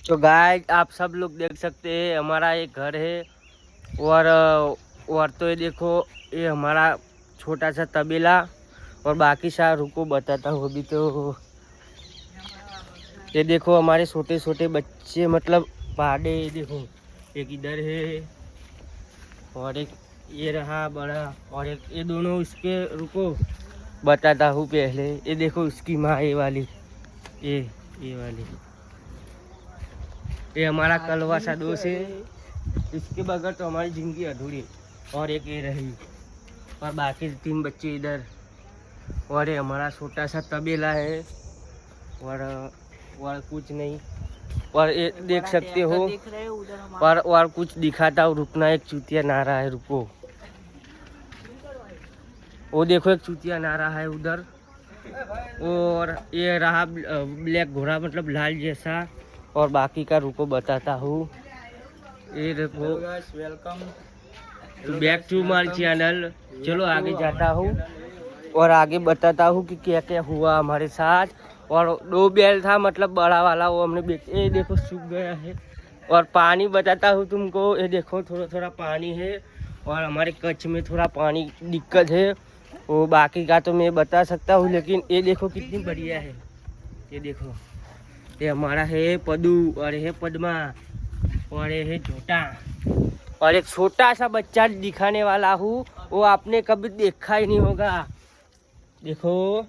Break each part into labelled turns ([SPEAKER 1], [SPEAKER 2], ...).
[SPEAKER 1] तो गाइस आप सब लोग देख सकते हैं हमारा एक घर है और तो ये देखो ये हमारा छोटा सा तबेला और बाकी सारा रुको बताता हूँ अभी। तो ये देखो हमारे छोटे छोटे बच्चे मतलब पाडे, ये देखो एक इधर है और एक ये रहा बड़ा और एक ये दोनों इसके रुको बताता हूँ पहले। ये देखो इसकी माँ ये वाली, ये वाली ये हमारा कलवा सा दोस्त है, इसके बगैर तो हमारी जिंदगी अधूरी। और एक ये रही और बाकी 3 बच्चे इधर और ये हमारा छोटा सा तबेला है और कुछ नहीं। और ये देख सकते हो और कुछ दिखाता हूँ, रुकना। एक चूतिया नारा है, रुको। वो देखो एक चूतिया नारा है उधर और ये रहा ब्लैक घोड़ा मतलब लाल जैसा। और बाकी का रुको बताता हूँ। ये देखो welcome back to my channel. चलो आगे जाता हूँ और आगे बताता हूँ कि क्या क्या हुआ हमारे साथ। और 2 बैल था मतलब बड़ा वाला, वो हमने ये देखो सूख गया है। और पानी बताता हूँ तुमको, ये देखो थोड़ा थोड़ा पानी है और हमारे कच्छ में थोड़ा पानी दिक्कत है। वो बाकी का तो मैं बता सकता हूँ, लेकिन ये देखो कितनी बढ़िया है। ये देखो ये हमारा है पदू और ये है पद्मा और ये है छोटा और एक छोटा सा बच्चा दिखाने वाला हूँ, वो आपने कभी देखा ही नहीं होगा। देखो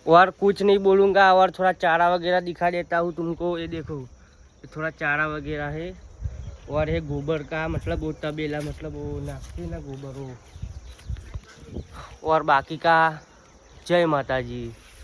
[SPEAKER 1] और कुछ नहीं बोलूँगा और थोड़ा चारा वगैरह दिखा देता हूँ तुमको। ये देखो ये थोड़ा चारा वगैरह है और है गोबर का मतलब वो तबेला मतलब वो नाखते ना गोबर हो। और बाकी का जय माता जी।